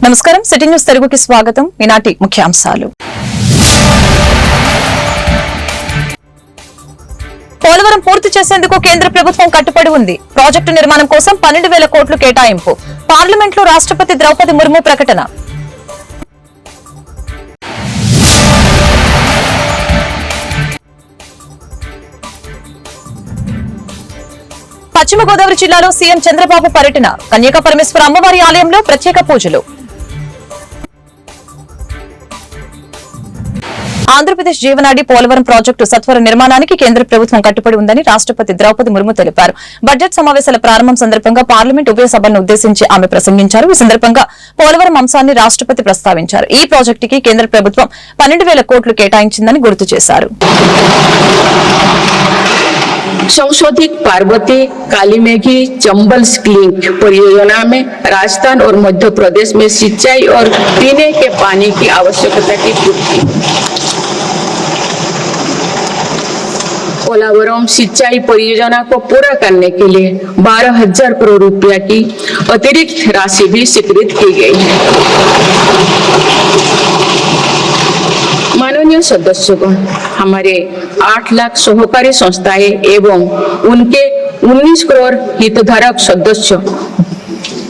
నమస్కారం, city news తెలుగుకి స్వాగతం. ఈనాటి ముఖ్యాంశాలు. పోలవరం పూర్తి చేసేందుకు కేంద్ర ప్రభుత్వం కట్టుబడి ఉంది. ప్రాజెక్టు నిర్మాణం కోసం 12,000 కోట్లు కేటాయింపు. పార్లమెంట్లో రాష్ట్రపతి ద్రౌపది ముర్ము ప్రకటన. పశ్చిమ గోదావరి జిల్లాలో సీఎం చంద్రబాబు పర్యటన. కన్యకా పరమేశ్వర అమ్మవారి ఆలయంలో ప్రత్యేక పూజలు. ఆంధ్రప్రదేశ్ జీవనాడి పోలవరం ప్రాజెక్టు సత్వర నిర్మాణానికి కేంద్ర ప్రభుత్వం కట్టుబడి ఉందని రాష్ట్రపతి ద్రౌపది ముర్ము తెలిపారు. బడ్జెట్ సమావేశాల ప్రారంభం సందర్భంగా పార్లమెంట్ ఉభయ సభలను ఉద్దేశించి ఆమె ప్రసంగించారు. ఈ సందర్భంగా పోలవరం అంశాన్ని రాష్ట్రపతి ప్రస్తావించారు. ఈ ప్రాజెక్టుకి కేంద్ర ప్రభుత్వం 12,000 కోట్లు కేటాయించిందని గుర్తు చేశారు. संशोधित पार्वती कालीमेघी चंबल लिंक परियोजना में राजस्थान और मध्य प्रदेश में सिंचाई और पीने के पानी की आवश्यकता की पूर्ति। पोलावरम सिंचाई परियोजना को पूरा करने के लिए 12,000 करोड़ रुपया की अतिरिक्त राशि भी स्वीकृत की गई है। माननीय सदस्यगण, हमारे 8 लाख सहकारी संस्थाएं एवं उनके 19 करोड़ हितधारक सदस्य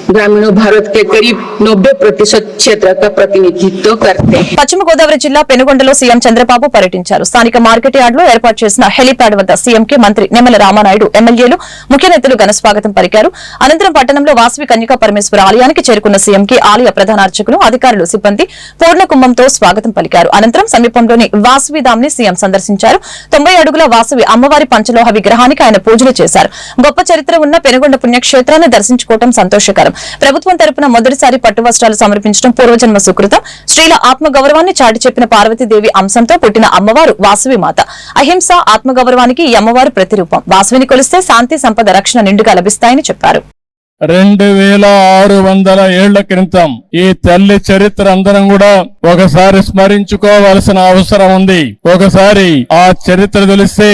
ग्रामीण भारत के करीब 90% क्षेत्र का प्रतिनिधित्व करते हैं. పశ్చిమ గోదావరి జిల్లా పెనుగొండలో సీఎం చంద్రబాబు పర్యటించారు. స్థానిక మార్కెట్ యార్డ్ లో ఏర్పాటు చేసిన హెలీప్యాడ్ వద్ద సీఎంకి మంత్రి నిమ్మల రామానాయుడు, ఎమ్మెల్యేలు, ముఖ్య నేతలు ఘన స్వాగతం పలికారు. అనంతరం పట్టణంలో వాసవి కన్యకా పరమేశ్వర ఆలయానికి చేరుకున్న సీఎంకి ఆలయ ప్రధాన అర్చకులు, అధికారులు, సిబ్బంది పూర్ణ కుంభంతో స్వాగతం పలికారు. అనంతరం సమీపంలోని వాసవి ధామ్ ని సీఎం సందర్శించారు. 90 అడుగుల వాసవి అమ్మవారి పంచలోహ విగ్రహానికి ఆయన పూజలు చేశారు. గొప్ప చరిత్ర ఉన్న పెనుగొండ పుణ్యక్షేత్రాన్ని దర్శించుకోవడం సంతోషకరం. ప్రభుత్వం తరపున మొదటిసారి పట్టు వస్త్రాలు సమర్పించడం పూర్వజన్మ సుకృతం. స్త్రీల ఆత్మగౌరవాన్ని చాటి చెప్పిన పార్వతీదేవి అంశంతో పుట్టిన అమ్మవారు వాసవి మాత. అహింస, ఆత్మగౌరవానికి ఈ అమ్మవారు ప్రతిరూపం. వాసవిని కొలిస్తే శాంతి, సంపద, రక్షణ నిండుగా లభిస్తాయని చెప్పారు. 2600 ఏళ్ల క్రితం ఈ తల్లి చరిత్ర అందరం కూడా ఒకసారి స్మరించుకోవాల్సిన అవసరం ఉంది. ఒకసారి ఆ చరిత్ర తెలిస్తే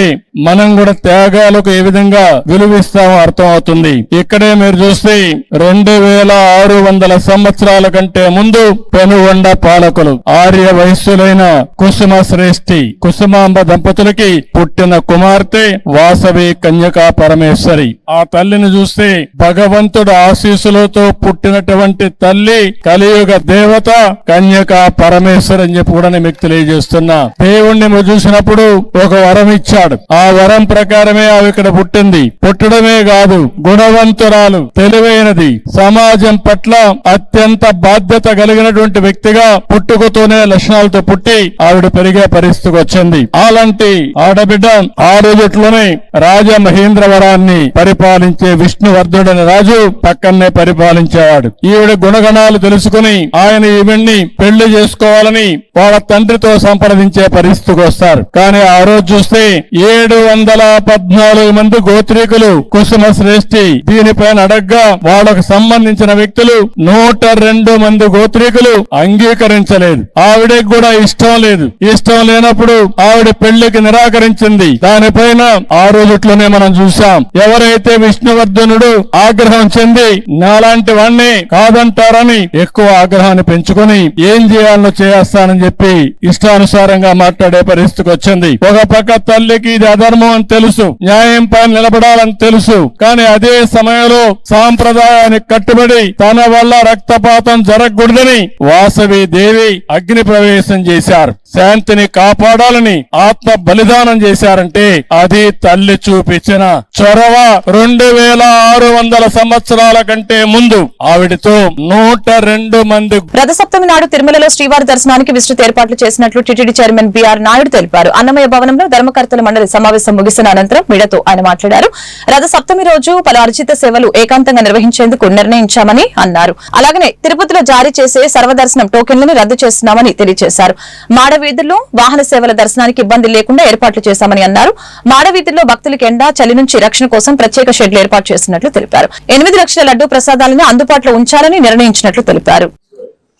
మనం కూడా త్యాగాలకు ఏ విధంగా విలువిస్తామో అర్థం అవుతుంది. ఇక్కడే మీరు చూస్తే 2600 సంవత్సరాల కంటే ముందు పెనుగొండ పాలకులు ఆర్య వయస్సులైన కుసుమ శ్రేష్ఠి కుసుమాంబ దంపతులకి పుట్టిన కుమార్తె వాసవి కన్యకా పరమేశ్వరి. ఆ తల్లిని చూస్తే భగవంతుడు ఆశీస్సులతో పుట్టినటువంటి తల్లి కలియుగ దేవత కన్యకా పరమేశ్వరి అని చెప్పి కూడా మీకు తెలియజేస్తున్నా. దేవుణ్ణి చూసినప్పుడు ఒక వరం ఇచ్చాడు. ఆ వరం ప్రకారమే ఆమె ఇక్కడ పుట్టింది. పుట్టడమే కాదు, గుణవంతురాలు, తెలివైనది, సమాజం పట్ల అత్యంత బాధ్యత కలిగినటువంటి వ్యక్తిగా పుట్టుకతోనే లక్షణాలతో పుట్టి ఆవిడ పెరిగే పరిస్థితికి వచ్చింది. అలాంటి ఆడబిడ్డ ఆ రోజుట్లోనే రాజమహేంద్రవరాన్ని పరిపాలించే విష్ణువర్ధుడని రాజు పక్కనే పరిపాలించేవాడు. ఈవిడ గుణగణాలు తెలుసుకుని ఆయన ఈవిడ్ని పెళ్లి చేసుకోవాలని వాళ్ళ తండ్రితో సంప్రదించే పరిస్థితికి వస్తారు. కానీ ఆ రోజు చూస్తే 714 మంది గోత్రీకులు కుసుమ శ్రేష్ఠి దీనిపైన అడగ్గా వాళ్ళకు సంబంధించిన వ్యక్తులు 102 మంది గోత్రీకులు అంగీకరించలేదు. ఆవిడకి కూడా ఇష్టం లేదు. ఇష్టం లేనప్పుడు ఆవిడ పెళ్లికి నిరాకరించింది. దానిపైన ఆ రోజుట్లోనే మనం చూసాం. ఎవరైతే విష్ణువర్ధనుడు ఆగ్రహం చెంది నాలాంటి వాణ్ణి కాదంటారని ఎక్కువ ఆగ్రహాన్ని పెంచుకొని ఏం చేయాలో చేస్తానని చెప్పి ఇష్టానుసారంగా మాట్లాడే పరిస్థితికి వచ్చింది. ఒక పక్క తల్లికి ఇది అధర్మం అని తెలుసు, న్యాయం పైన నిలబడాలని తెలుసు. కానీ అదే సమయంలో సాంప్రదాయానికి కట్టుబడి తన వల్ల రక్తపాతం జరగకూడదని వాసవి దేవి అగ్ని ప్రవేశం చేశారు. శాంతిని కాపాడాలని ఆత్మ బలిదానం చేశారంటే అది తల్లి చూపించిన చొరవ. 2600 సంవత్సరాల కంటే ముందు ఆవిడతో 102 మంది. రథసప్తమి నాడు తిరుమలలో శ్రీవారి దర్శనానికి విస్తృత ఏర్పాట్లు చేసినట్లు టీటీడీ చైర్మన్ బిఆర్ నాయుడు తెలిపారు. అన్నమయ్య భవనంలో ధర్మకర్తల మండలి సమావేశం ముగిసిన అనంతరం మీడియాతో ఆయన మాట్లాడారు. రథసప్తమి రోజు పలు అర్జిత సేవలు ఏకాంతంగా నిర్వహించేందుకు నిర్ణయించామని అన్నారు. అలాగనే తిరుపతిలో జారీ చేసే సర్వదర్శనం టోకెన్లను రద్దు చేస్తున్నామని తెలియజేశారు. మాడవీధుల్లో వాహన సేవల దర్శనానికి ఇబ్బంది లేకుండా ఏర్పాట్లు చేశామని అన్నారు. మాడవీధుల్లో భక్తులకు ఎండా, చలి నుంచి రక్షణ కోసం ప్రత్యేక షెడ్లు ఏర్పాటు చేసినట్లు తెలిపారు. 8 లక్షల లడ్డూ ప్రసాదాలను అందుబాటులో ఉంచాలని నిర్ణయించినట్లు తెలిపారు.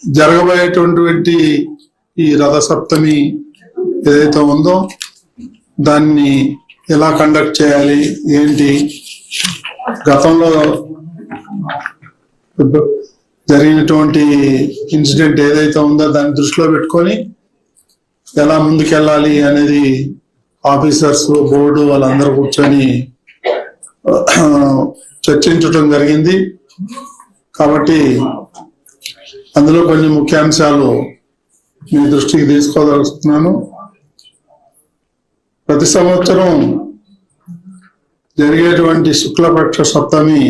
జరగబోయేటువంటి ఈ రథసప్తమి ఏదైతే ఉందో దాన్ని ఎలా కండక్ట్ చేయాలి ఏంటి, గతంలో జరిగినటువంటి ఇన్సిడెంట్ ఏదైతే ఉందో దాన్ని దృష్టిలో పెట్టుకొని ఎలా ముందుకెళ్ళాలి అనేది ఆఫీసర్స్ బోర్డు వాళ్ళందరూ కూర్చొని చర్చించడం జరిగింది. కాబట్టి అందులో కొన్ని ముఖ్యాంశాలు మీ దృష్టికి తీసుకోదలుచుకున్నాను. ప్రతి సంవత్సరం జరిగేటువంటి శుక్లపక్ష సప్తమి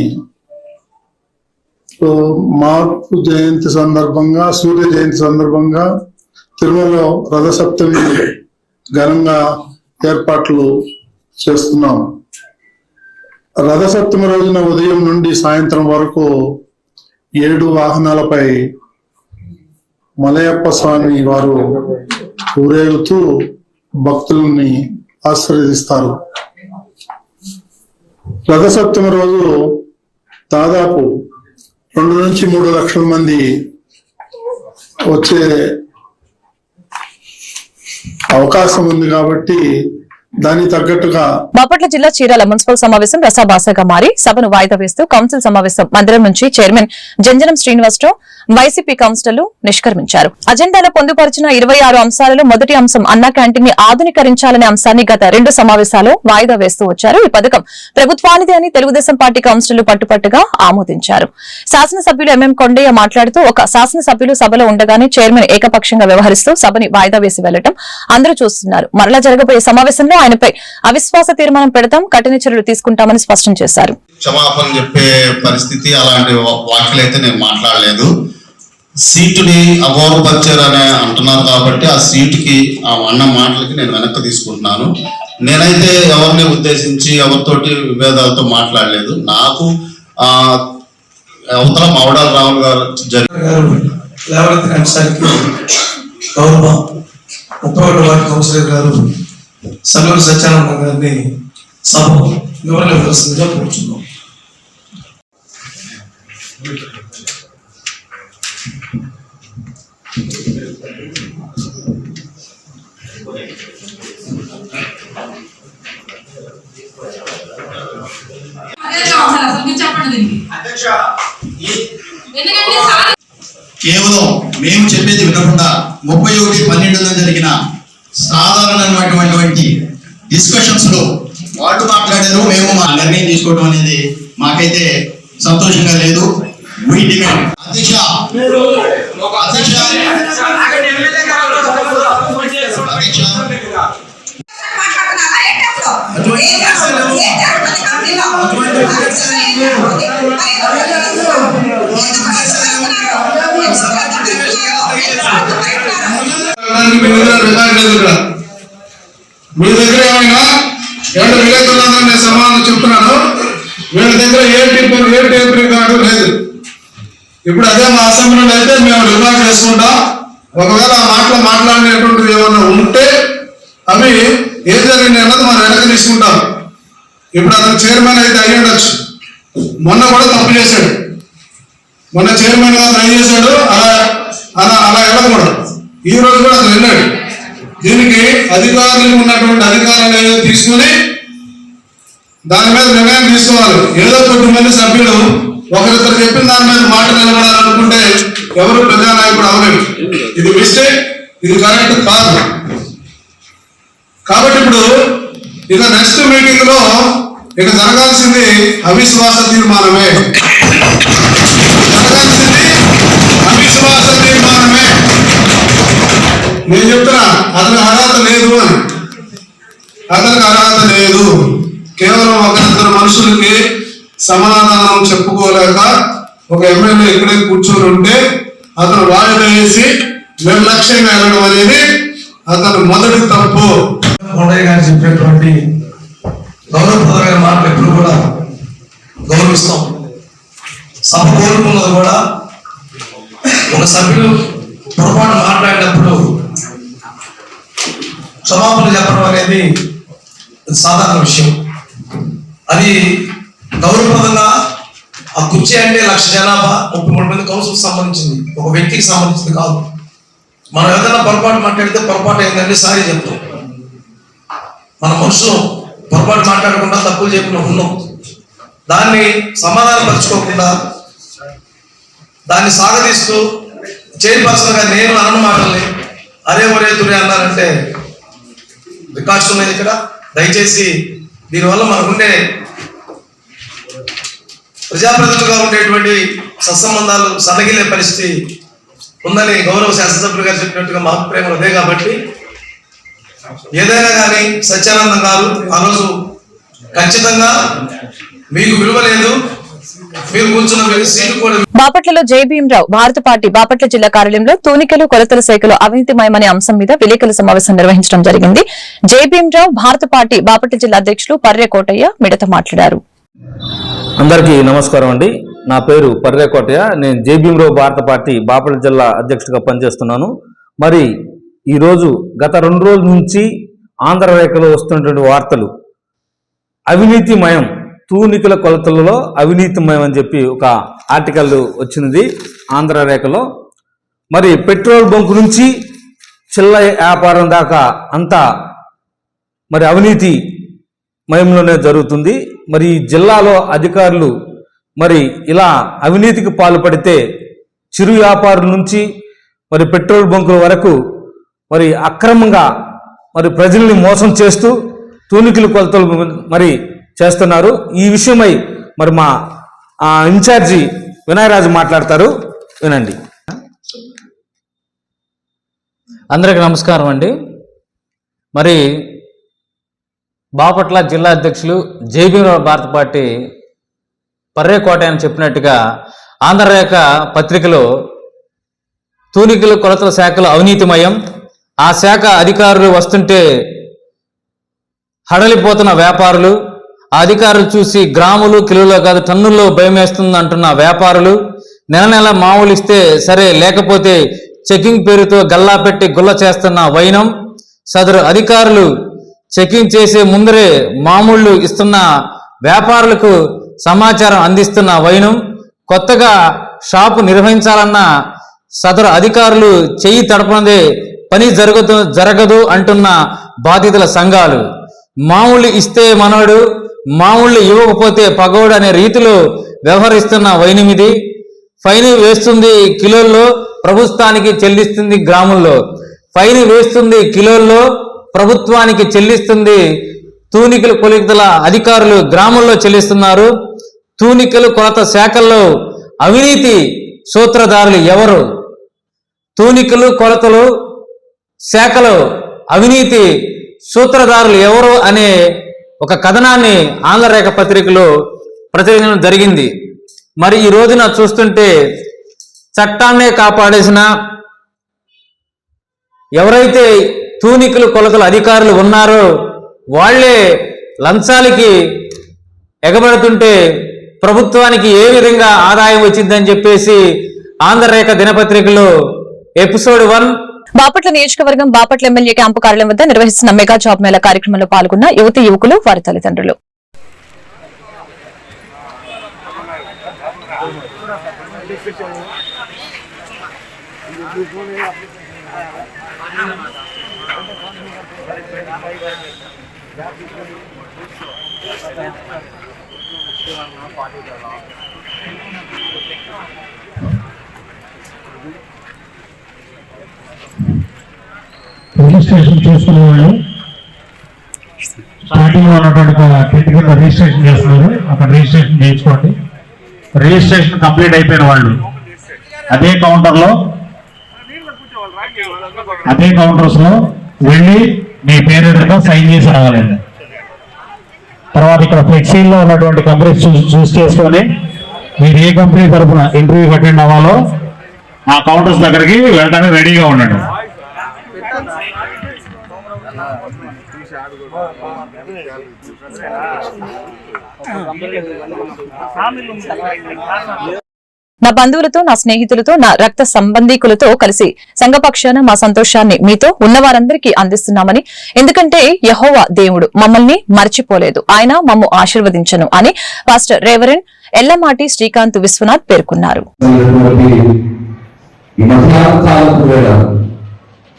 మార్పు జయంతి సందర్భంగా, సూర్య జయంతి సందర్భంగా తిరుమలలో రథసప్తమి ఘనంగా ఏర్పాట్లు చేస్తున్నాం. రథసప్తమి రోజున ఉదయం నుండి సాయంత్రం వరకు 7 వాహనాలపై మలయప్ప స్వామి వారు ఊరేగుతూ భక్తుల్ని ఆశీర్వదిస్తారు. రథసప్తమి రోజు దాదాపు 2 నుంచి 3 లక్షల మంది వచ్చే అవకాశం ఉంది. కాబట్టి దానికి తగ్గట్టుగా బాపట్ల జిల్లా చీరాల మున్సిపల్ సమావేశం రసాభాసగా మారి సభను వాయిదా వేస్తూ కౌన్సిల్ సమావేశం మందిరం నుంచి చైర్మన్ జంజనం శ్రీనివాసరావు వైసీపీ కౌన్సిలర్లు నిష్క్రమించారు. అజెండాలో పొందుపరిచిన 26 అంశాలలో మొదటి అంశం అన్నా క్యాంటీన్ ని ఆధునీకరించాలనే అంశాన్ని గత 2 సమావేశాలు వాయిదా వేస్తూ వచ్చారు. ఈ పథకం ప్రభుత్వానిది అని తెలుగుదేశం పార్టీ కౌన్సిలర్లు పట్టుపట్టుగా ఆమోదించారు. శాసనసభ్యులు ఎంఎం కొండయ్య మాట్లాడుతూ ఒక శాసనసభ్యులు సభలో ఉండగానే చైర్మన్ ఏకపక్షంగా వ్యవహరిస్తూ సభని వాయిదా వేసి వెళ్లడం అందరూ చూస్తున్నారు. మరలా జరగబోయే సమావేశంలో ఆయనపై అవిశ్వాస తీర్మానం పెడతాం, కఠిన చర్యలు తీసుకుంటామని స్పష్టం చేశారు. క్షమాపణ చెప్పే పరిస్థితి అలాంటి వ్యాఖ్యలైతే నేను మాట్లాడలేదు. సీటుని అగౌరవపరిచారని అంటున్నారు కాబట్టి ఆ సీటుకి ఆ అన్న మాటలకి నేను వెనక్కి తీసుకుంటున్నాను. నేనైతే ఎవరిని ఉద్దేశించి ఎవరితోటి విభేదాలతో మాట్లాడలేదు. నాకు అవతల మౌడాల రావుల గారు లేవనెత్తిన అంశానికి గౌరవ 31వ వార్డు కౌన్సిలర్ గారు సల్లూరి సత్యానంద గారిని సభ వివరణ ఇవ్వాల్సిందిగా కోరుచున్నాం. కేవలం మేము చెప్పేది వినకుండా 31/12 జరిగిన సాధారణమైనటువంటి డిస్కషన్స్ లో వాళ్ళు మాట్లాడారు, మేము మా నిర్ణయం తీసుకోవడం అనేది మాకైతే సంతోషంగా లేదు. అధ్యక్ష మీ దగ్గర ఏమైనా ఎవరు విలేకరులందరూ నేను సమాధానం చెప్తున్నాను. వీళ్ళ దగ్గర ఏ టేప్ రికార్డు లేదు. ఇప్పుడు అదే మా అసెంబ్లీలో అయితే మేము రికార్డ్ చేసుకుంటాం. ఒకవేళ ఆ మాటలు మాట్లాడినటువంటివి ఏమన్నా ఉంటే అవి ఏం జరిగింది అన్నది మనం వెనక్కి తీసుకుంటాం. ఇప్పుడు అతను చైర్మన్ అయితే అయ్యి ఉండొచ్చు. మొన్న కూడా తప్పు చేశాడు. మొన్న చైర్మన్ గా ట్రై చేశాడు. అలా వెళ్ళకూడదు. ఈ రోజు కూడా అతను వెళ్ళాడు. దీనికి అధికారులకు ఉన్నటువంటి అధికారాలు ఏదో తీసుకుని దాని మీద నిర్ణయం తీసుకోవాలి. ఏదో కొద్దిమంది సభ్యులు ఒకరిద్దరు చెప్పిన దాని మీద మాట నిలబడాలనుకుంటే ఎవరు ప్రజానాయకుడు అవలేదు. ఇది మిస్టేక్, ఇది కరెక్ట్ కాదు. కాబట్టి ఇప్పుడు ఇక నెక్స్ట్ మీటింగ్ లో ఇక జరగాల్సింది అవిశ్వాస తీర్మానమే. నేను చెప్తున్నా అతనికి అర్హత లేదు అని. అతనికి అర్హత లేదు. కేవలం ఒకరిద్దరు మనుషులకి సమాధానం చెప్పుకోలేక ఒక ఎమ్మెల్యే ఇక్కడే కూర్చొని ఉంటే అతను వాయిదా వేసి నిర్లక్ష్యంగా వెళ్ళడం అనేది అతను మొదటి తప్పు. కొండయ్య గారు చెప్పినటువంటి గౌరవప్రదమైన మాటలు ఎప్పుడు కూడా గౌరవిస్తాం. సభ కోరుకున్నది కూడా ఒక సభ్యులు పొరపాటు మాట్లాడినప్పుడు క్షమాపణ చెప్పడం అనేది సాధారణ విషయం. అది గౌరవప్రదంగా ఆ కుర్చీ అంటే 1,00,000 జనాభా 33 మంది కౌన్సిల్ సంబంధించింది, ఒక వ్యక్తికి సంబంధించింది కాదు. మనం ఏదైనా పొరపాటు మాట్లాడితే పొరపాటు ఏంటంటే సారీ చెప్తాం. మన మనుషులు పొరపాటు మాట్లాడకుండా తప్పులు చెప్పిన ఉన్నాం. దాన్ని సమాధానం పరచుకోకుండా దాన్ని సాగదీస్తూ చైర్పర్సన్ గా నేను అన్న మాటల్ని అరే ఒరే తురే అన్నారంటే రికార్డ్స్ ఉన్నాయి ఇక్కడ. దయచేసి దీనివల్ల మనకుండే ప్రజాప్రతినిధులుగా ఉండేటువంటి సత్సంబంధాలు సన్నగిల్లే పరిస్థితి ఉందని గౌరవ శాసనసభ్యులు గారు చెప్పినట్టుగా మా అభిప్రాయం అదే. కాబట్టి ఏదైనా కానీ సత్యానందం గారు ఆ రోజు ఖచ్చితంగా మీకు విలువ లేదు, మీరు కూర్చున్న సీటు కూడా. బాపట్లలో జయభీమరావు భారత పార్టీ బాపట్ల జిల్లా కార్యాలయంలో తూనికలు కొలతల శాఖలో అవినీతిమయమనే అంశం మీద విలేకరుల సమావేశం నిర్వహించడం జరిగింది. జయభీమరావు భారత పార్టీ బాపట్ల జిల్లా అధ్యక్షులు పర్రె కోటయ్య మిడత మాట్లాడారు. అందరికీ నమస్కారం అండి. నా పేరు పర్రె కోటయ్య. నేను జయభీమరావు భారత పార్టీ బాపట్ల జిల్లా అధ్యక్షుడిగా పనిచేస్తున్నాను. మరి ఈరోజు గత 2 రోజుల నుంచి ఆంధ్రరేఖలో వస్తున్నటువంటి వార్తలు అవినీతిమయం, తూనికల కొలతలలో అవినీతిమయం అని చెప్పి ఒక ఆర్టికల్ వచ్చింది ఆంధ్రరేఖలో. మరి పెట్రోల్ బంక్ నుంచి చిల్లర వ్యాపారం దాకా అంతా మరి అవినీతి మయంలోనే జరుగుతుంది. మరి ఈ జిల్లాలో అధికారులు మరి ఇలా అవినీతికి పాల్పడితే చిరు వ్యాపారుల నుంచి మరి పెట్రోల్ బంకుల వరకు మరి అక్రమంగా మరి ప్రజల్ని మోసం చేస్తూ తూనికలు కొలతలు మరి చేస్తున్నారు. ఈ విషయమై మరి మా ఇన్ఛార్జి వినయరాజు మాట్లాడతారు, వినండి. అందరికీ నమస్కారం అండి. మరి బాపట్ల జిల్లా అధ్యక్షులు జయభీమరావు భారత పార్టీ పర్రె కోటయ్య అని చెప్పినట్టుగా ఆంధ్రరేఖ పత్రికలో తూనికలు కొలతల శాఖలో అవినీతిమయం, ఆ శాఖ అధికారులు వస్తుంటే హడలిపోతున్న వ్యాపారులు, ఆ అధికారులు చూసి గ్రాములు కిలోలో కాదు టన్నుల్లో భయం వేస్తుంది అంటున్న వ్యాపారులు, నెల నెల మామూలు ఇస్తే సరే లేకపోతే చెకింగ్ పేరుతో గల్లా పెట్టి గుల్ల చేస్తున్న వైనం, సదరు అధికారులు చెకింగ్ చేసే ముందరే మామూళ్లు ఇస్తున్న వ్యాపారులకు సమాచారం అందిస్తున్న వైనం, కొత్తగా షాపు నిర్వహించాలన్న సదరు అధికారులు చెయ్యి తడపనదే పని జరగదు అంటున్న బాధితుల సంఘాలు, మామూలు ఇస్తే మనోడు మామూళ్ళు ఇవ్వకపోతే పగోడు అనే రీతిలో వ్యవహరిస్తున్న వైనమిది. ఫైన్ వేస్తుంది కిలోల్లో, ప్రభుత్వానికి చెల్లిస్తుంది గ్రాముల్లో. ఫైన్ వేస్తుంది కిలోల్లో, ప్రభుత్వానికి చెల్లిస్తుంది. తూనికలు కొలతల అధికారులు గ్రాముల్లో చెల్లిస్తున్నారు. తూనికలు కొలత శాఖల్లో అవినీతి సూత్రధారులు ఎవరు? తూనికలు కొలతలు శాఖలో అవినీతి సూత్రధారులు ఎవరు అనే ఒక కథనాన్ని ఆంధ్రరేఖ పత్రికలో ప్రచురించడం జరిగింది. మరి ఈ రోజున చూస్తుంటే చట్టాన్నే కాపాడేసిన ఎవరైతే తూనికలు కొలతల అధికారులు ఉన్నారో వాళ్లే లంచాలకి ఎగబడుతుంటే ప్రభుత్వానికి ఏ విధంగా ఆదాయం వచ్చిందని చెప్పేసి ఆంధ్రరేఖ దినపత్రికలో ఎపిసోడ్ 1 బాపట్ల నియోజకవర్గం బాపట్ల ఎమ్మెల్యే క్యాంపు కార్యాలయం వద్ద నిర్వహిస్తున్న మెగా జాబ్ మేళా కార్యక్రమంలో పాల్గొన్న యువతి యువకులు, వారి తల్లిదండ్రులు. రిజిస్ట్రేషన్ చేసుకునే వాళ్ళు స్టార్టింగ్ లో ఉన్నటువంటి టెంట్ కింద రిజిస్ట్రేషన్ చేస్తున్నారు, అక్కడ రిజిస్ట్రేషన్ చేయించుకోండి. రిజిస్ట్రేషన్ కంప్లీట్ అయిపోయిన వాళ్ళు అదే కౌంటర్స్ లో వెళ్ళి మీ పేరు ఎదురుగా సైన్ చేసి రావాలండి. తర్వాత ఇక్కడ ఫ్లెక్సీల్లో ఉన్నటువంటి కంపెనీస్ చూస్ చేసుకొని మీరు ఏ కంపెనీ తరఫున ఇంటర్వ్యూకి అటెండ్ అవ్వాలో ఆ కౌంటర్స్ దగ్గరికి వెళ్ళడానికి రెడీగా ఉండండి. నా బంధువులతో, నా స్నేహితులతో, నా రక్త సంబంధీకులతో కలిసి సంఘపక్షాన మా సంతోషాన్ని మీతో ఉన్నవారందరికీ అందిస్తున్నామని, ఎందుకంటే యెహోవా దేవుడు మమ్మల్ని మర్చిపోలేదు, ఆయన మమ్ము ఆశీర్వదించను అని పాస్టర్ రెవరెండ్ ఎల్లమాటి శ్రీకాంత్ విశ్వనాథ్ పేర్కొన్నారు.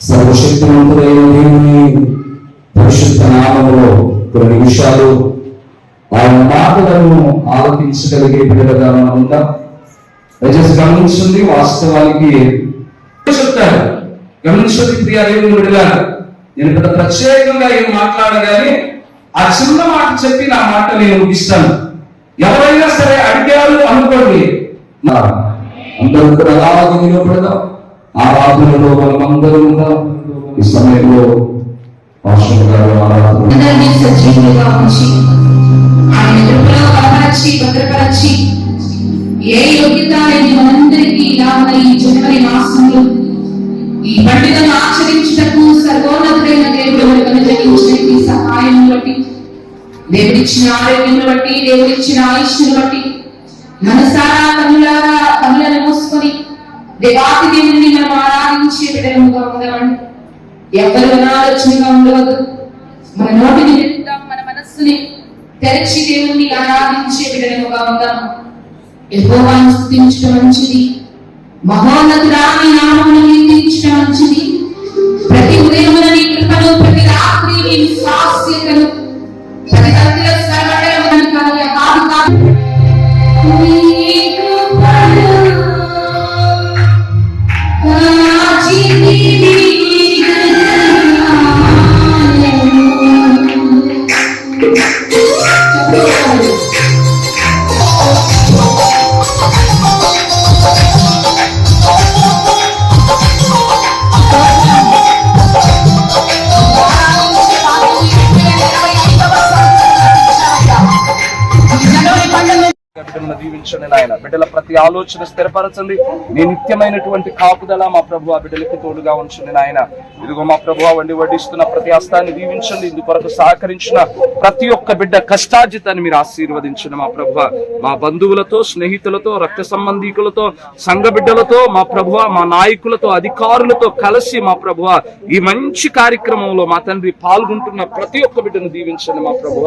సర్వశక్తివంతుడైన దేవుని పరిశుద్ధ నామములో కొన్ని నిమిషాలు ఆయన మాటలను ఆలకించగలిగే బిడ్డలుగా మనం ఉందాం. దయచేసి గమనించండి, వాస్తవానికి చెప్తారు. గమనించండి ప్రియ దేవుని బిడ్డలారా, నేను పెద్ద ప్రత్యేకంగా ఏం మాట్లాడగానే ఆ చిన్న మాట చెప్పి నా మాట నేను ముగిస్తాను. ఎవరైనా సరే అడిగారు అనుకోండి, అందరూ కూడా అలాగే నిలబడదాం. ఆరాధనలో మనమందరూ ఉందాం. ఈ సమయంలో పాస్టర్ గారు అందరినీ సజీవులుగా ఉంచి ఆయన కృపలో బలపరచి భద్రపరచి ఏ యోగ్యత లేని మనందరికీ ఇలా ఉన్న ఈ జనవరి మాసంలో ఈ పండుగను ఆచరించుటకు సర్వోన్నతుడైన దేవుడు అనుగ్రహించిన సహాయం బట్టి, దేవుడిచ్చిన ఆరోగ్యం బట్టి, దేవుడిచ్చిన ఆయుష్ను బట్టి మనసారా కన్నులను మూసుకొని దేవాతి దేవుని మనం ఆరాధించే బిడ్డలుగా ఉండవండి. ఎవరు అనాలోచనగా ఉండవద్దు. మన నోటిని నింపుతాం, మన మనస్సుని తెరచి దేవుణ్ణి ఆరాధించే బిడ్డలుగా ఉందాం. యెహోవాను స్తుతించడం మంచిది, మహోన్నతుడా నీ నామమును కీర్తించడం మంచిది. ప్రతి ఉదయమున నీ కృపను, ప్రతి రాత్రి నీ విశ్వాస్యతను, ప్రతి తరగతిలో సర్వటములను కాదు కాదు నీ కృపను బిడ్డలను దీవించండి నాయన. బిడ్డల ప్రతి ఆలోచన స్థిరపరచండి. నీ నిత్యమైనటువంటి కాపుదల మా ప్రభు ఆ బిడ్డలకి తోడుగా ఉంచండి నాయన. ఇదిగో మా ప్రభు వడ్డిస్తున్న ప్రతి హస్తాన్ని దీవించండి. ఇందుకొరకు సహకరించిన ప్రతి ఒక్క బిడ్డ కష్టార్జితాన్ని మీరు ఆశీర్వదించండి మా ప్రభు. మా బంధువులతో, స్నేహితులతో, రక్త సంబంధీకులతో, సంఘ బిడ్డలతో, మా ప్రభు మా నాయకులతో, అధికారులతో కలిసి మా ప్రభు ఈ మంచి కార్యక్రమంలో మా తండ్రి పాల్గొంటున్న ప్రతి ఒక్క బిడ్డను దీవించండి మా ప్రభు.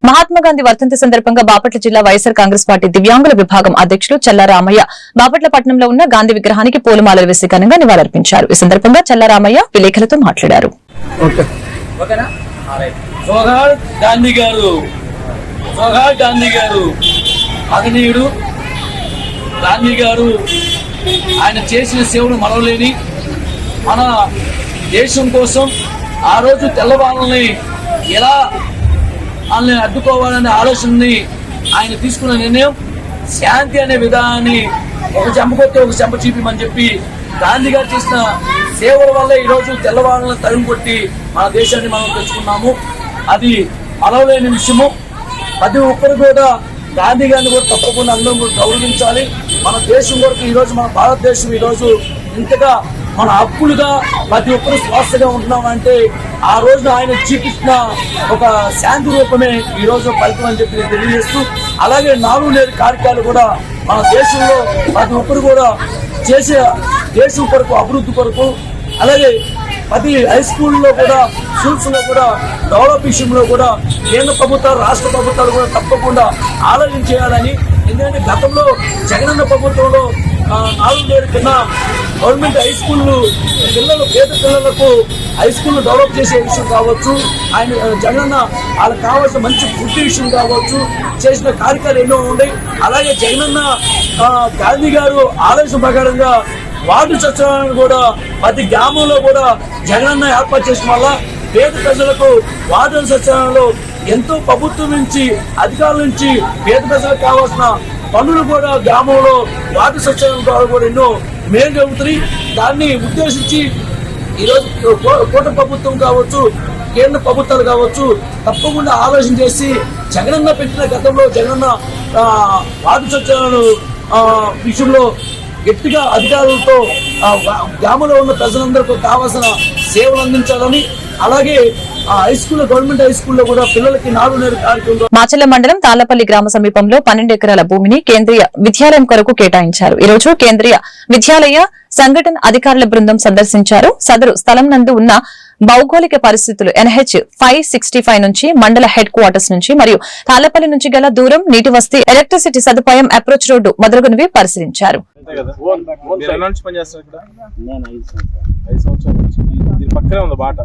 మహాత్మా గాంధీ వర్ధంతి సందర్భంగా బాపట్ల జిల్లా వైఎస్ఆర్ కాంగ్రెస్ పార్టీ దివ్యాంగుల విభాగం అధ్యక్షులు చల్లారామయ్య బాపట్ల పట్టణంలో ఉన్న గాంధీ విగ్రహానికి పూలమాలలు వేసి ఘనంగా నివాళులర్పించారు. ఈ సందర్భంగా చల్లారామయ్య విలేకరులతో మాట్లాడారు. మహనీయుడు గాంధీ గారు ఆయన చేసిన సేవలు మరవలేని, మన దేశం కోసం ఆ రోజు తెల్లవాళ్ళని ఎలా వాళ్ళని అడ్డుకోవాలనే ఆలోచనని ఆయన తీసుకున్న నిర్ణయం, శాంతి అనే విధానాన్ని ఒక చెంపకొత్తే ఒక చెంప చూపిమని చెప్పి గాంధీ గారు చేసిన సేవల వల్ల ఈరోజు తెల్లవాళ్ళని తరిమి కొట్టి మన దేశాన్ని మనం తెచ్చుకున్నాము. అది మరవలేని విషయము. ప్రతి ఒక్కరు కూడా గాంధీ గారిని కూడా తప్పకుండా అందరం కూడా గౌరవించాలి. మన దేశం వరకు ఈరోజు మన భారతదేశం ఈరోజు ఇంతగా మన హక్కులుగా ప్రతి ఒక్కరు స్వాస్థగా ఉంటున్నామంటే ఆ రోజున ఆయన చూపించిన ఒక శాంతి రూపమే ఈరోజు ఫలితం అని చెప్పి తెలియజేస్తూ, అలాగే 4 నేడు కార్యక్రమాలు కూడా మన దేశంలో ప్రతి ఒక్కరు కూడా చేసే దేశం కొరకు, అభివృద్ధి కొరకు, అలాగే ప్రతి హై స్కూల్లో కూడా, స్కూల్స్ లో కూడా డెవలప్ విషయంలో కూడా కేంద్ర ప్రభుత్వాలు, రాష్ట్ర ప్రభుత్వాలు కూడా తప్పకుండా ఆలోచన చేయాలని. ఎందుకంటే గతంలో జగనన్న ప్రభుత్వంలో 4 నేడు కింద గవర్నమెంట్ హై స్కూళ్ళు పేద పిల్లలకు హై స్కూల్ డెవలప్ చేసే విషయం కావచ్చు, ఆయన జగనన్న వాళ్ళకి కావాల్సిన మంచి ఫుడ్ విషయం కావచ్చు, చేసిన కార్యక్రమాలు ఎన్నో ఉన్నాయి. అలాగే జగనన్న గాంధీ గారు ఆలోచన ప్రకారంగా వార్డు సచివాలయాన్ని కూడా ప్రతి గ్రామంలో కూడా జగనన్న ఏర్పాటు చేయడం వల్ల పేద ప్రజలకు వార్డు సచివాలయంలో ఎంతో ప్రభుత్వం నుంచి, అధికారుల నుంచి పేద ప్రజలకు కావాల్సిన పనులు కూడా గ్రామంలో వార్డు సచివాలయం ద్వారా కూడా ఎన్నో మేలు జరుగుతున్నాయి. దాన్ని ఉద్దేశించి ఈరోజు కూటమి ప్రభుత్వం కావచ్చు, కేంద్ర ప్రభుత్వాలు కావచ్చు తప్పకుండా ఆలోచన చేసి జగనన్న పెట్టిన గతంలో జగనన్న వార్డు సచివాలయాలు విషయంలో గట్టిగా అధికారులతో గ్రామంలో ఉన్న ప్రజలందరికీ కావాల్సిన సేవలు అందించాలని, అలాగే హై స్కూల్ గవర్నమెంట్ హై స్కూల్లో కూడా పిల్లలకి నాడు నేడు కార్యక్రమం. మాచర్ల మండలం తాళ్లపల్లి గ్రామ సమీపంలో 12 ఎకరాల భూమిని కేంద్రీయ విద్యాలయం కొరకు కేటాయించారు. ఈ రోజు కేంద్రీయ విద్యాలయ సంఘటన అధికారుల బృందం సందర్శించారు. సదరు స్థలం నందు ఉన్న భౌగోళిక పరిస్థితులు NH 565 నుంచి మండల హెడ్ క్వార్టర్స్ నుంచి మరియు తాళ్లపల్లి నుంచి గల దూరం, నీటి వసతి, ఎలక్ట్రిసిటీ సదుపాయం, అప్రోచ్ రోడ్డు మొదలగునవి పరిశీలించారు. ఐదు సంవత్సరాల నుంచి దీని పక్కనే ఉంది బాట.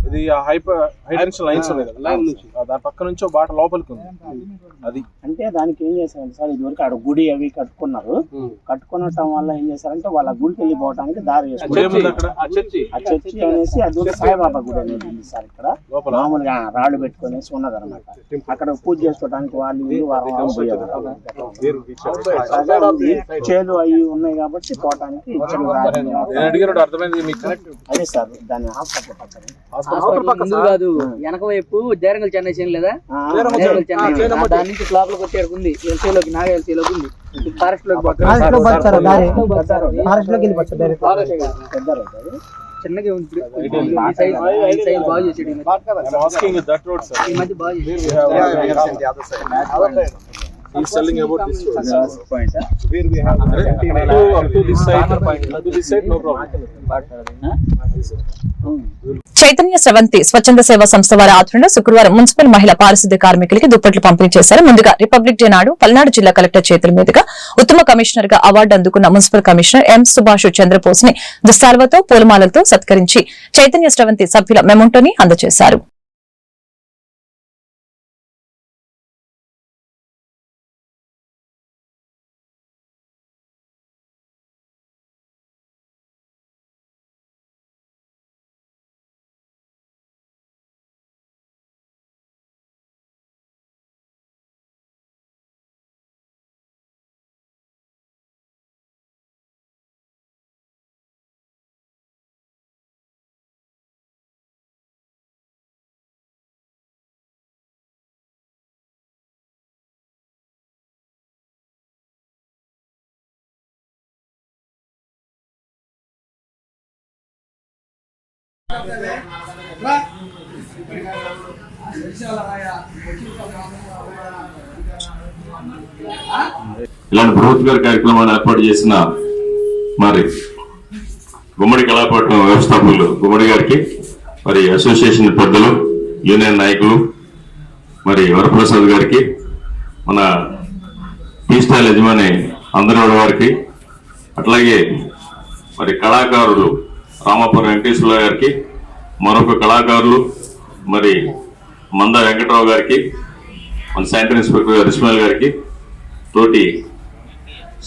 ఇది హైటెన్షన్ లైన్స్ ఉన్నాయి కదా, దాని పక్క నుంచి బాట లోపలికి ఉంది. అది అంటే దానికి ఏం చేశారంటే సార్, ఇది వరకు ఆడ గుడి అవి కట్టుకున్నారు. కట్టుకునటం వల్ల ఏం చేశారంటే వాళ్ళ గుడికి వెళ్ళిపోవడానికి దారి వేసుకున్నారు. ఆ చర్చి అనేసి అది సాయిబాబా గుడి అనేది ఉంది సార్. ఇక్కడ మామూలుగా రాళ్ళు పెట్టుకునేసి ఉన్నది అనమాట. అక్కడ పూజ చేసుకోవడానికి వాళ్ళు చేలు అవి ఉన్నాయి కాబట్టి పోవటానికి అదే సార్. దాన్ని హాస్పిటల్ కాదు, వెనక వైపు దేరంగల్ చెన్నై చేయను లేదా, దాని నుంచి లోపలికి వచ్చేది ఉంది. ఎల్సీలోకి నాగ ఎల్సీలోకి ఉంది. ఫారెస్ట్ లోకి చిన్నగా ఉంది. బాగా చేసాడు ఈ మధ్య బాగా చేసాడు. He's telling about this point. Where we have up to this side, no problem. Chaitanya స్రవంతి స్వచ్ఛంద సేవా సంస్థ వారి ఆధ్వర్యంలో శుక్రవారం మున్సిపల్ మహిళా పారిశుద్ధ్య కార్మికులకి దుప్పట్లు పంపిణీ చేశారు. ముందుగా రిపబ్లిక్ డే నాడు పల్నాడు జిల్లా కలెక్టర్ చేతుల మీదుగా ఉత్తమ కమిషనర్ గా అవార్డు అందుకున్న municipal commissioner M Subhash Chandrabose ని దుస్తార్వతో పూలమాలలతో సత్కరించి చైతన్య స్రవంతి సభ్యుల మెమోంటోని అందజేశారు. ఇలాంటి బృహత్కర కార్యక్రమాన్ని ఏర్పాటు చేసిన మరి గుమ్మడి కళాపట్నం వ్యవస్థాపకులు గుమ్మడి గారికి, మరి అసోసియేషన్ పెద్దలు, యూనియన్ నాయకులు, మరి వరప్రసాద్ గారికి, మన టీ స్టాల్ యజమాని అందరవాడ వారికి, అట్లాగే మరి కళాకారులు రామాపురం వెంకటేశ్వర గారికి, మరొక కళాకారులు మరి మంద వెంకటరావు గారికి, మన శానిటరీ ఇన్స్పెక్టర్ గారు ఇస్మాయిల్ గారికి, తోటి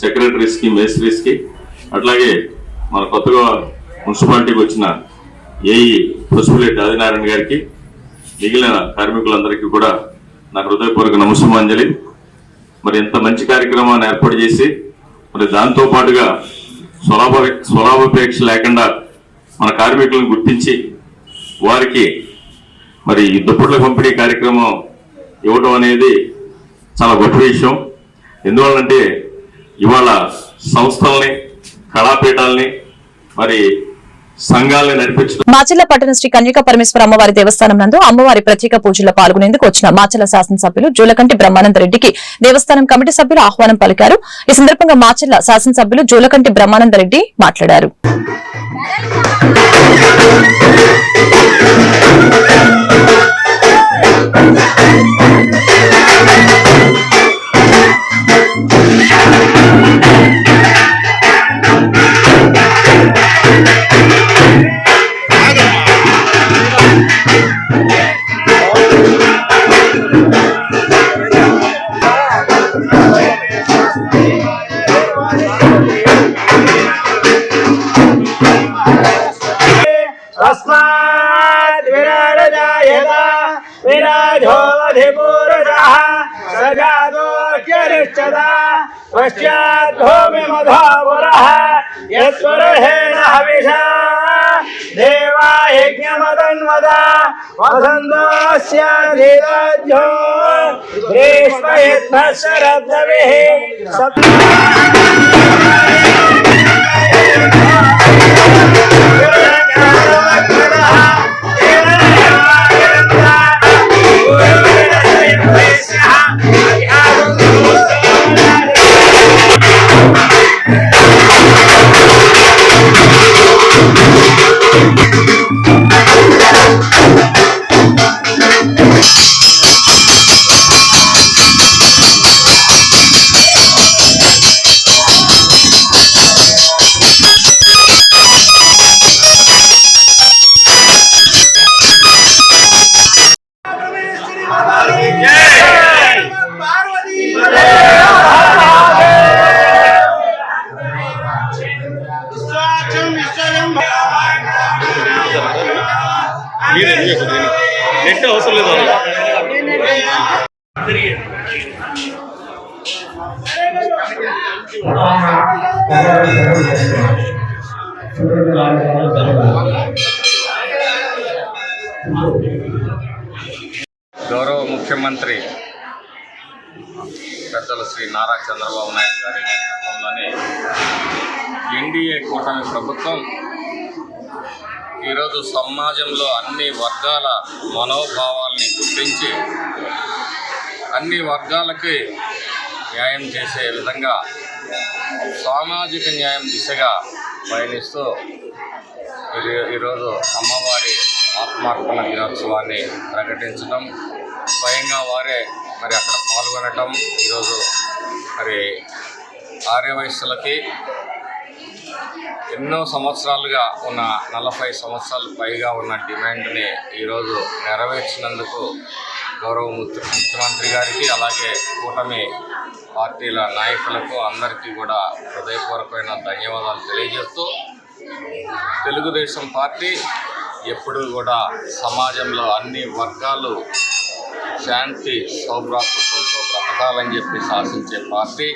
సెక్రటరీస్కి, మేస్త్రీస్కి, అట్లాగే మన కొత్తగా మున్సిపాలిటీకి వచ్చిన ఏఈ పసుపులేటి ఆదినారాయణ గారికి, మిగిలిన కార్మికులందరికీ కూడా నా హృదయపూర్వక నమస్సుమాంజలి. మరి ఇంత మంచి కార్యక్రమాన్ని ఏర్పాటు చేసి మరి దాంతో పాటుగా స్వలాభాపేక్ష లేకుండా మన కార్మికులను గుర్తించి వారికి మరి దుప్పట్ల పంపిణీ కార్యక్రమం ఇవ్వడం అనేది చాలా గొప్ప విషయం. ఎందువల్లంటే ఇవాళ సంస్థల్ని, కళాపీఠాలని, మరి సంఘాలను నడిపించడం. మాచర్ల పట్టణ శ్రీ కన్యకా పరమేశ్వర అమ్మవారి దేవస్థానం నందు అమ్మవారి ప్రత్యేక పూజల్లో పాల్గొనేందుకు వచ్చిన మాచర్ల శాసనసభ్యులు జూలకంటి బ్రహ్మానంద రెడ్డికి దేవస్థానం కమిటీ సభ్యులు ఆహ్వానం పలికారు. ఈ సందర్భంగా మాచర్ల శాసనసభ్యులు జూలకంటి బ్రహ్మానంద రెడ్డి మాట్లాడారు. शरद చేసే అవసరం లేదు. గౌరవ ముఖ్యమంత్రి పెద్దలు శ్రీ నారా చంద్రబాబు నాయుడు గారి నేతృత్వంలోని ఎన్డీఏ కూటమి ప్రభుత్వం ఈరోజు సమాజంలో అన్ని వర్గాల మనోభావాల్ని గుర్తించి అన్ని వర్గాలకి న్యాయం చేసే విధంగా సామాజిక న్యాయం దిశగా పయనిస్తూ ఈరోజు అమ్మవారి ఆత్మార్పణ దినోత్సవాన్ని ప్రకటించడం, స్వయంగా వారే మరి అక్కడ పాల్గొనటం, ఈరోజు మరి ఆర్యవయస్సులకి ఎన్నో సంవత్సరాలుగా ఉన్న 40 సంవత్సరాలు పైగా ఉన్న డిమాండ్ని ఈరోజు నెరవేర్చినందుకు గౌరవ ముఖ్యమంత్రి గారికి అలాగే కూటమి పార్టీల నాయకులకు అందరికీ కూడా హృదయపూర్వకమైన ధన్యవాదాలు తెలియజేస్తూ, తెలుగుదేశం పార్టీ ఎప్పుడూ కూడా సమాజంలో అన్ని వర్గాలు శాంతి సౌభ్రాతృత్వంతో బ్రతకాలని చెప్పి శాసించే పార్టీ,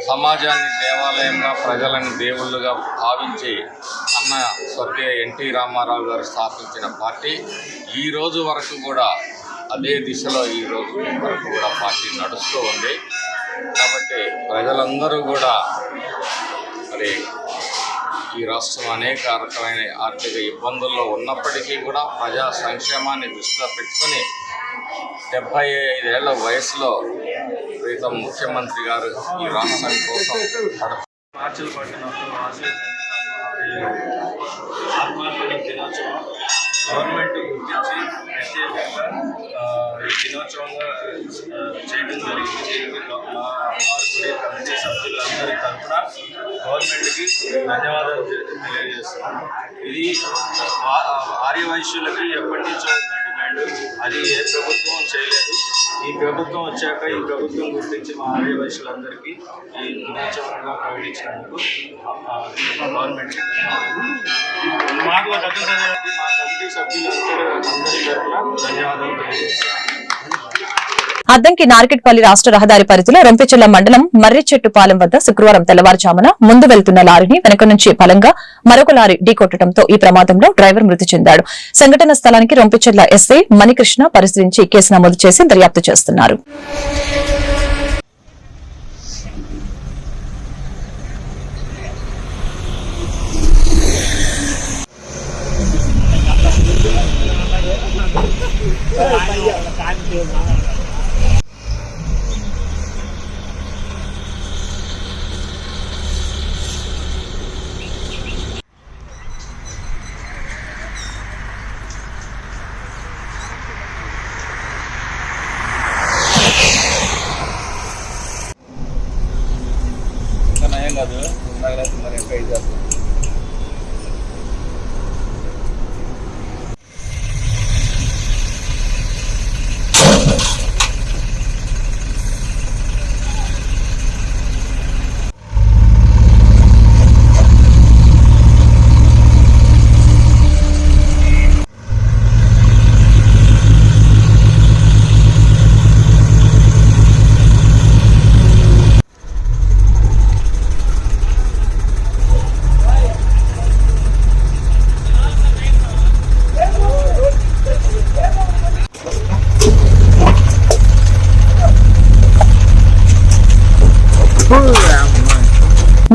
సమాజాన్ని దేవాలయంగా ప్రజలను దేవుళ్ళుగా భావించి అన్న స్వర్గీయ ఎన్టీ రామారావు గారు స్థాపించిన పార్టీ ఈ రోజు వరకు కూడా అదే దిశలో ఈ రోజు వరకు కూడా పార్టీ నడుస్తూ ఉంది. కాబట్టి ప్రజలందరూ కూడా మరి ఈ రాష్ట్రం అనేక రకమైన ఆర్థిక ఇబ్బందుల్లో ఉన్నప్పటికీ కూడా ప్రజా సంక్షేమాన్ని దృష్టిలో పెట్టుకొని 75 ఏళ్ల వయసులో ప్రీతం ముఖ్యమంత్రి గారు ఈ రాష్ట్రం కోసం మార్చిలు పట్టినప్పుడు ఆత్మార్పణ దినోత్సవం గవర్నమెంట్ గుర్తించి ప్రత్యేకంగా ఈ దినోత్సవంగా చేయడం జరిగింది. మా అమ్మవారి గుడి కమిటీ సభ్యులందరి తరఫున గవర్నమెంట్కి ధన్యవాదాలు తెలియజేస్తున్నాను. ఇది ఆర్యవైశ్యులకి ఎప్పటి నుంచో ఉన్న డిమాండ్, అది ఏ ప్రభుత్వం చేయలేదు. ఈ ప్రభుత్వం వచ్చాక ఈ ప్రభుత్వం గుర్తించి మా ఆర్యవైశ్యులందరికీ ఈ దినోత్సవంగా ప్రకటించినందుకు గవర్నమెంట్కి ధన్యవాదాలు. మా కమిటీ సభ్యులందరి తరఫున ధన్యవాదాలు తెలియజేస్తున్నాను. అద్దంకి నార్కెట్పల్లి రాష్ట్ర రహదారి పరిధిలో రొంపిచెర్ల మండలం మర్రిచెట్టుపాలెం వద్ద శుక్రవారం తెల్లవారుజామున ముందు వెళ్తున్న లారీని వెనక నుంచి బలంగా మరొక లారీ ఢీకొట్టడంతో ఈ ప్రమాదంలో డ్రైవర్ మృతి చెందాడు. సంఘటన స్థలానికి రొంపిచెర్ల ఎస్ఐ మణికృష్ణ పరిశీలించి కేసు నమోదు చేసి దర్యాప్తు చేస్తున్నారు.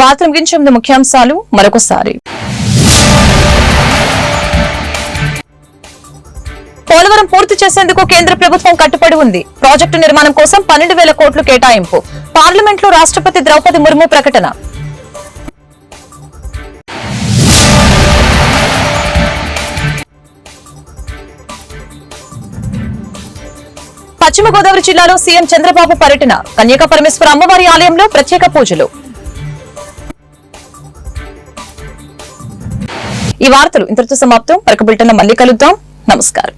వార్తలు ముగించే ముందు ముఖ్యాంశాలు మరొకసారి. పోలవరం పూర్తి చేసేందుకు కేంద్ర ప్రభుత్వం కట్టుబడి ఉంది. ప్రాజెక్టు నిర్మాణం కోసం 12,000 కోట్లు కేటాయింపు. పార్లమెంట్లో రాష్ట్రపతి ద్రౌపది ముర్ము ప్రకటన. పశ్చిమ గోదావరి జిల్లాలో సీఎం చంద్రబాబు పర్యటన. కన్యకా పరమేశ్వర అమ్మవారి ఆలయంలో ప్రత్యేక పూజలు. ఈ వార్తలు ఇంతటితో సమాప్తం. మరొక బులెటిన్లో మళ్ళీ కలుద్దాం. నమస్కారం.